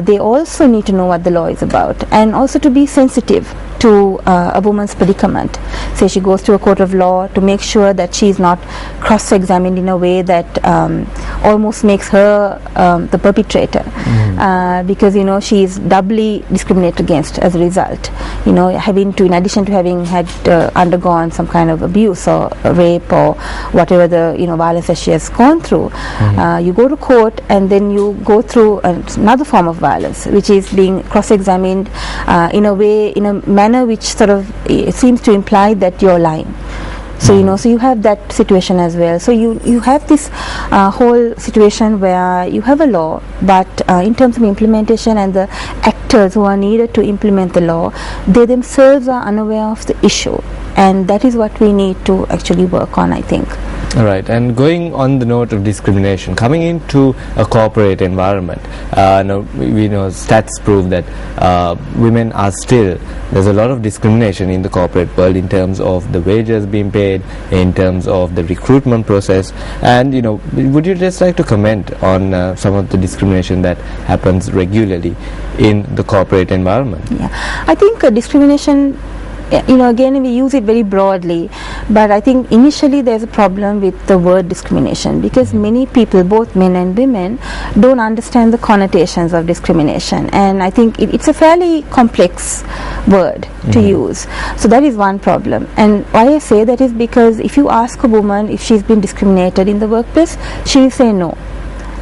they also need to know what the law is about, and also to be sensitive to a woman's predicament. Say she goes to a court of law, to make sure that she is not cross-examined in a way that almost makes her the perpetrator, because she is doubly discriminated against as a result. In addition to having had undergone some kind of abuse or rape or whatever the violence that she has gone through, you go to court and then you go through another form of violence, which is being cross-examined in a manner which sort of seems to imply that you're lying. So so you have that situation as well. So you have this whole situation where you have a law, but in terms of implementation and the actors who are needed to implement the law, they themselves are unaware of the issue, and that is what we need to actually work on, I think. All right, and going on the note of discrimination, coming into a corporate environment, we know stats prove that women are still, there's a lot of discrimination in the corporate world in terms of the wages being paid, in terms of the recruitment process, and would you just like to comment on some of the discrimination that happens regularly in the corporate environment? Yeah, I think discrimination, again we use it very broadly, but I think initially there's a problem with the word discrimination, because many people, both men and women, don't understand the connotations of discrimination, and I think it's a fairly complex word to use. So that is one problem. And why I say that is because if you ask a woman if she's been discriminated in the workplace, she will say no.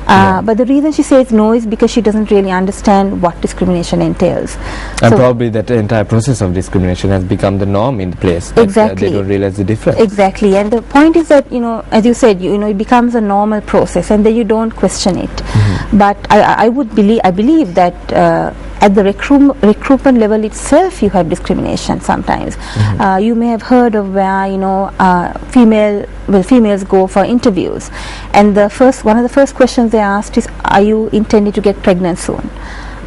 But the reason she says no is because she doesn't really understand what discrimination entails. And so probably that entire process of discrimination has become the norm in the place. Exactly. They don't realize the difference. Exactly. And the point is that, as you said, it becomes a normal process, and then you don't question it. But I believe that at the recruitment level itself, you have discrimination sometimes. You may have heard of where females go for interviews, and one of the first questions they asked is, are you intending to get pregnant soon?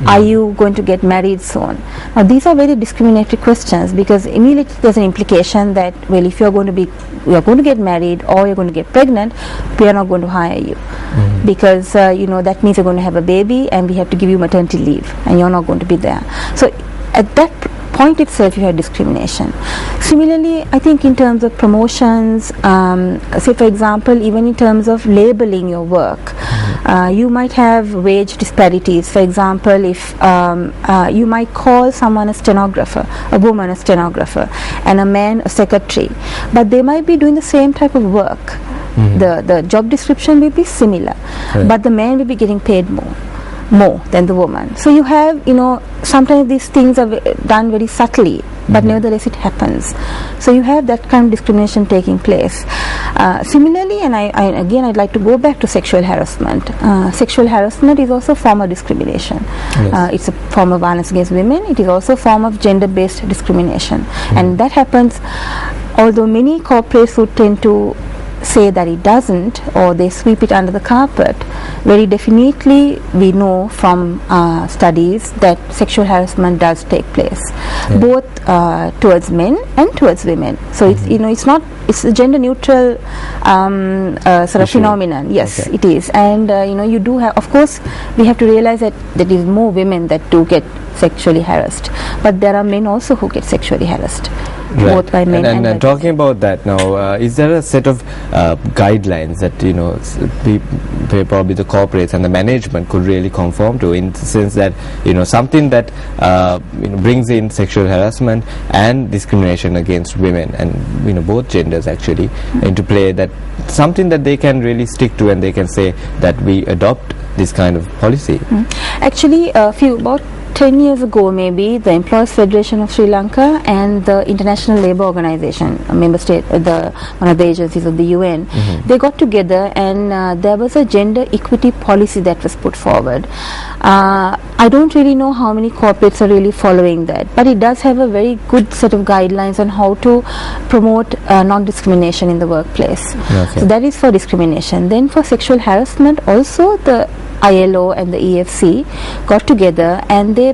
Are you going to get married soon? Now these are very discriminatory questions, because immediately there's an implication that, well, if you're going to get married or you're going to get pregnant, we are not going to hire you, because that means you're going to have a baby and we have to give you maternity leave and you're not going to be there. So at that point itself you have discrimination. Similarly, I think in terms of promotions, say for example, even in terms of labeling your work, you might have wage disparities. For example, if you might call someone a stenographer, a woman a stenographer, and a man a secretary, but they might be doing the same type of work. The job description will be similar, but the man will be getting paid more than the woman. So you have, sometimes these things are done very subtly, but nevertheless it happens. So you have that kind of discrimination taking place. Similarly, and I'd like to go back to sexual harassment. Sexual harassment is also a form of discrimination. It's a form of violence against women. It is also a form of gender-based discrimination, and that happens, although many corporates would tend to say that it doesn't, or they sweep it under the carpet. Very definitely we know from studies that sexual harassment does take place, both towards men and towards women. So it's a gender neutral sort of phenomenon. Yes, it is. And you do have, of course we have to realize that there is more women that do get sexually harassed, but there are men also who get sexually harassed. Both by men and talking about that now, is there a set of guidelines that probably the corporates and the management could really conform to, in the sense that something that brings in sexual harassment and discrimination against women and both genders actually into play, that something that they can really stick to and they can say that we adopt this kind of policy? Actually, about 10 years ago maybe, the Employers Federation of Sri Lanka and the International Labour Organization, a member state, one of the agencies of the UN, they got together, and there was a gender equity policy that was put forward. I don't really know how many corporates are really following that, but it does have a very good set of guidelines on how to promote non-discrimination in the workplace. So that is for discrimination. Then for sexual harassment also, the ILO and the EFC got together and they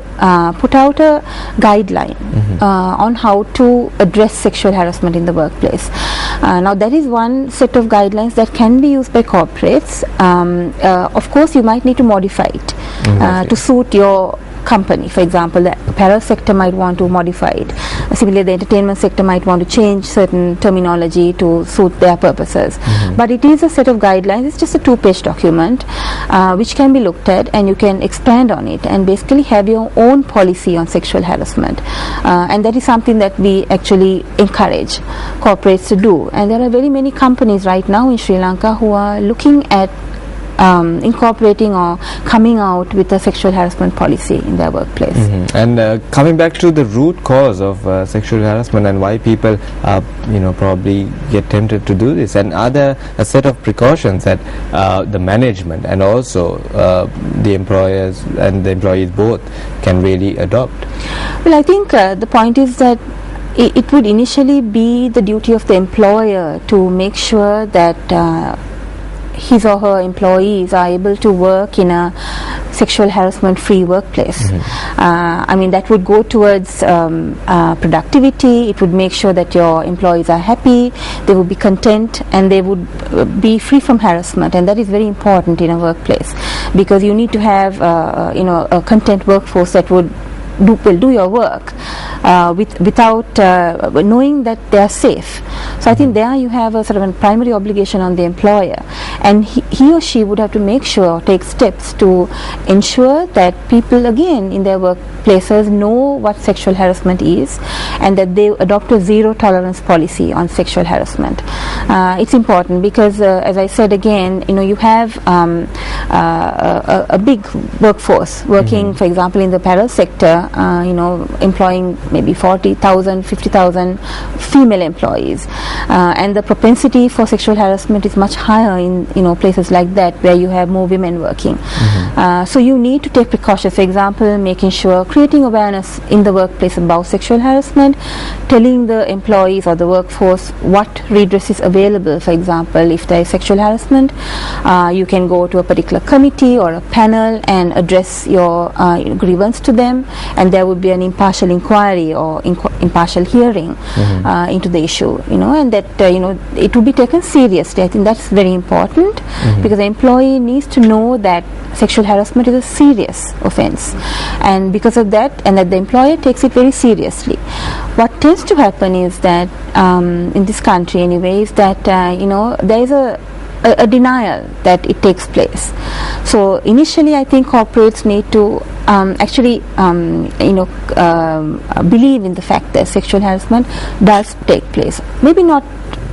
put out a guideline on how to address sexual harassment in the workplace. Now that is one set of guidelines that can be used by corporates. Of course you might need to modify it to suit your company. For example, the apparel sector might want to modify it. Similarly, the entertainment sector might want to change certain terminology to suit their purposes. But it is a set of guidelines. It's just a 2-page document which can be looked at, and you can expand on it and basically have your own policy on sexual harassment. And that is something that we actually encourage corporates to do. And there are very many companies right now in Sri Lanka who are looking at incorporating or coming out with a sexual harassment policy in their workplace. And coming back to the root cause of sexual harassment and why people probably get tempted to do this, and are there a set of precautions that the management and also the employers and the employees both can really adopt? Well, I think the point is that it would initially be the duty of the employer to make sure that his or her employees are able to work in a sexual harassment free workplace. I mean, that would go towards productivity. It would make sure that your employees are happy, they would be content, and they would be free from harassment. And that is very important in a workplace, because you need to have a content workforce that will do your work without knowing that they are safe. So I think there you have a sort of a primary obligation on the employer, and he or she would have to make sure, take steps to ensure that people again in their workplaces know what sexual harassment is, and that they adopt a zero tolerance policy on sexual harassment. It's important because as I said again, you have a big workforce working, for example, in the apparel sector, employing maybe 40,000, 50,000 female employees, and the propensity for sexual harassment is much higher in places like that where you have more women working. So you need to take precautions. For example, making sure, creating awareness in the workplace about sexual harassment, telling the employees or the workforce what redress is available. For example, if there is sexual harassment, you can go to a particular committee or a panel and address your grievance to them, and there would be an impartial inquiry or impartial hearing into the issue, and that it will be taken seriously. I think that's very important, because the employee needs to know that sexual harassment is a serious offense, and because of that, and that the employer takes it very seriously. What tends to happen is that in this country anyway, is that there is a denial that it takes place. So initially I think corporates need to actually believe in the fact that sexual harassment does take place, maybe not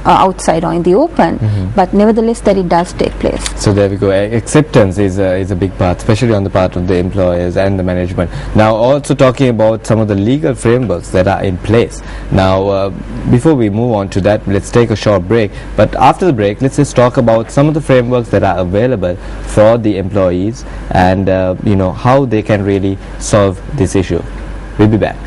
outside or in the open, but nevertheless that it does take place. So there we go. Acceptance is a big part, especially on the part of the employers and the management. Now, also talking about some of the legal frameworks that are in place. Now, before we move on to that, let's take a short break. But after the break, let's just talk about some of the frameworks that are available for the employees, and how they can really solve this issue. We'll be back.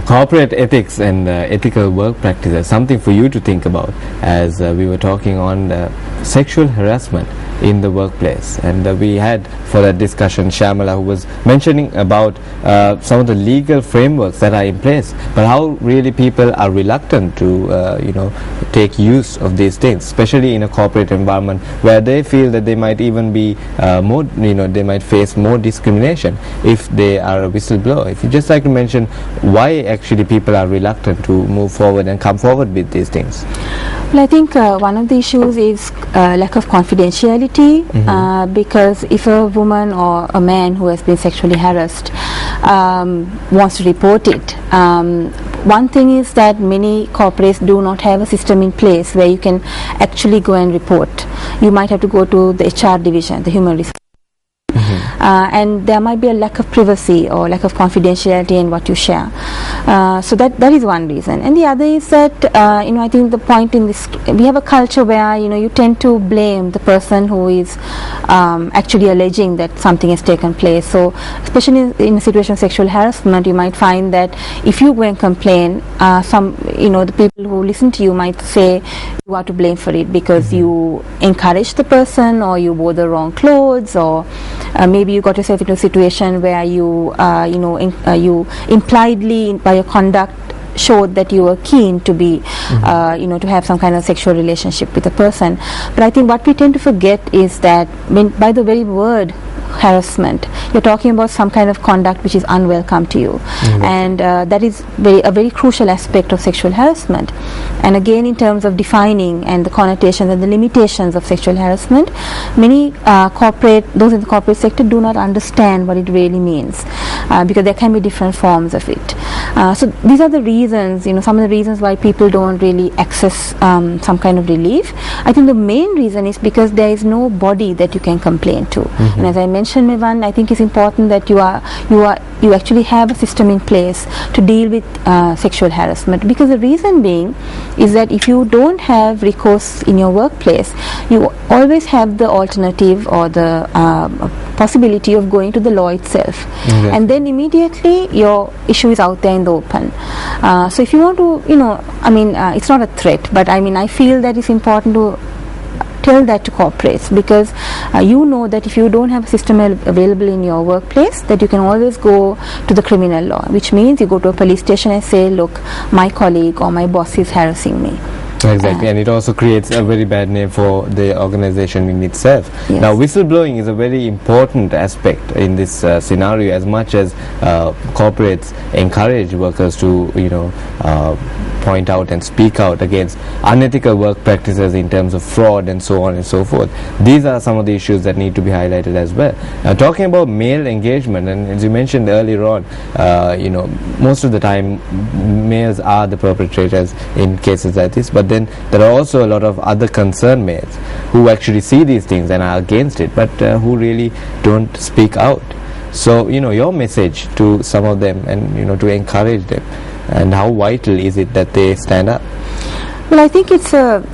Corporate ethics and ethical work practices, something for you to think about, as we were talking on sexual harassment in the workplace. And we had for that discussion Shyamala, who was mentioning about some of the legal frameworks that are in place, but how really people are reluctant to take use of these things, especially in a corporate environment where they feel that they might even be more, they might face more discrimination if they are a whistleblower. If you just like to mention why actually people are reluctant to move forward and come forward with these things. Well, I think one of the issues is lack of confidentiality, because if a woman or a man who has been sexually harassed wants to report it, one thing is that many corporates do not have a system in place where you can actually go and report. You might have to go to the HR division, the human resources. and there might be a lack of privacy or lack of confidentiality in what you share. So that is one reason. And the other is that I think the point in this, we have a culture where you tend to blame the person who is actually alleging that something has taken place. So especially in a situation of sexual harassment, you might find that if you go and complain, the people who listen to you might say you are to blame for it because you encouraged the person, or you wore the wrong clothes, or maybe you got yourself into a situation where you you impliedly by your conduct showed that you were keen to be to have some kind of sexual relationship with a person. But I think what we tend to forget is that by the very word harassment, you're talking about some kind of conduct which is unwelcome to you, and that is a very crucial aspect of sexual harassment. And again, in terms of defining and the connotations and the limitations of sexual harassment, many those in the corporate sector do not understand what it really means, because there can be different forms of it. So these are the reasons, some of the reasons why people don't really access some kind of relief. I think the main reason is because there is no body that you can complain to. And as I mentioned, Mevan, I think it's important that you actually have a system in place to deal with sexual harassment, because the reason being is that if you don't have recourse in your workplace, you always have the alternative or the possibility of going to the law itself, and then immediately your issue is out there in the open. So if you want to, it's not a threat, but I feel that it's important to tell that to corporates, because that if you don't have a system available in your workplace, that you can always go to the criminal law, which means you go to a police station and say, look, my colleague or my boss is harassing me. Exactly, and it also creates a very bad name for the organization in itself. Yes. Now, whistleblowing is a very important aspect in this scenario, as much as corporates encourage workers to, point out and speak out against unethical work practices in terms of fraud and so on and so forth. These are some of the issues that need to be highlighted as well. Now, talking about male engagement, and as you mentioned earlier on, most of the time males are the perpetrators in cases like this, but then there are also a lot of other concerned males who actually see these things and are against it, but who really don't speak out. So, your message to some of them, and to encourage them, and how vital is it that they stand up? Well, I think it's a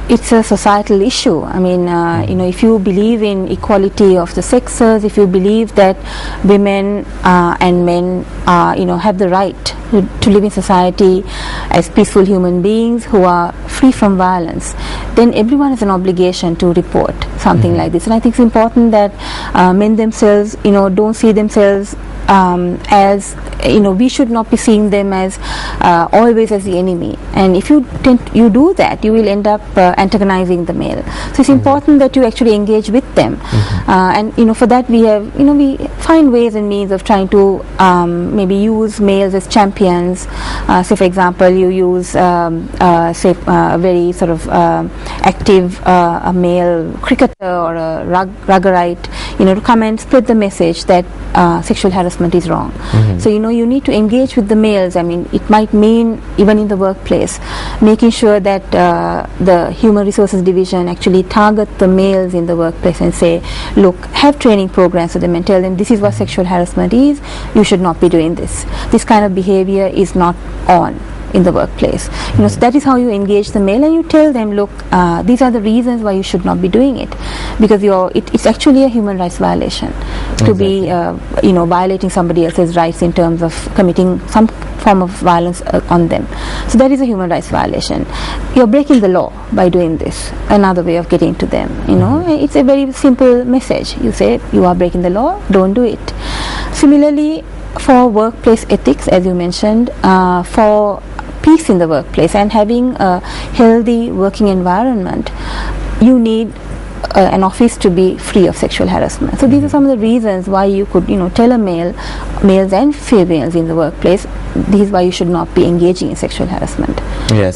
societal issue. If you believe in equality of the sexes, if you believe that women and men have the right to live in society as peaceful human beings who are free from violence, then everyone has an obligation to report something like this. And I think it's important that men themselves, don't see themselves as, we should not be seeing them as always as the enemy. And if you do that, you will end up antagonizing the male. So it's important that you actually engage with them. And for that we have, we find ways and means of trying to maybe use males as champions. Say for example, you use a very sort of active a male cricketer or a ruggerite, to come and spread the message that sexual harassment is wrong. So you need to engage with the males. It might mean even in the workplace, making sure that the human resources division actually target the males in the workplace and say, look, have training programs for them and tell them this is what sexual harassment is, you should not be doing this. This kind of behavior is not on in the workplace. So that is how you engage the male, and you tell them, look, these are the reasons why you should not be doing it, because it's actually a human rights violation to be violating somebody else's rights in terms of committing some form of violence on them. So that is a human rights violation. You're breaking the law by doing this. Another way of getting to them, it's a very simple message. You say you are breaking the law, don't do it. Similarly, for workplace ethics, as you mentioned, for peace in the workplace and having a healthy working environment, you need an office to be free of sexual harassment. So these are some of the reasons why you could tell a males and females in the workplace, this is why you should not be engaging in sexual harassment. Yes.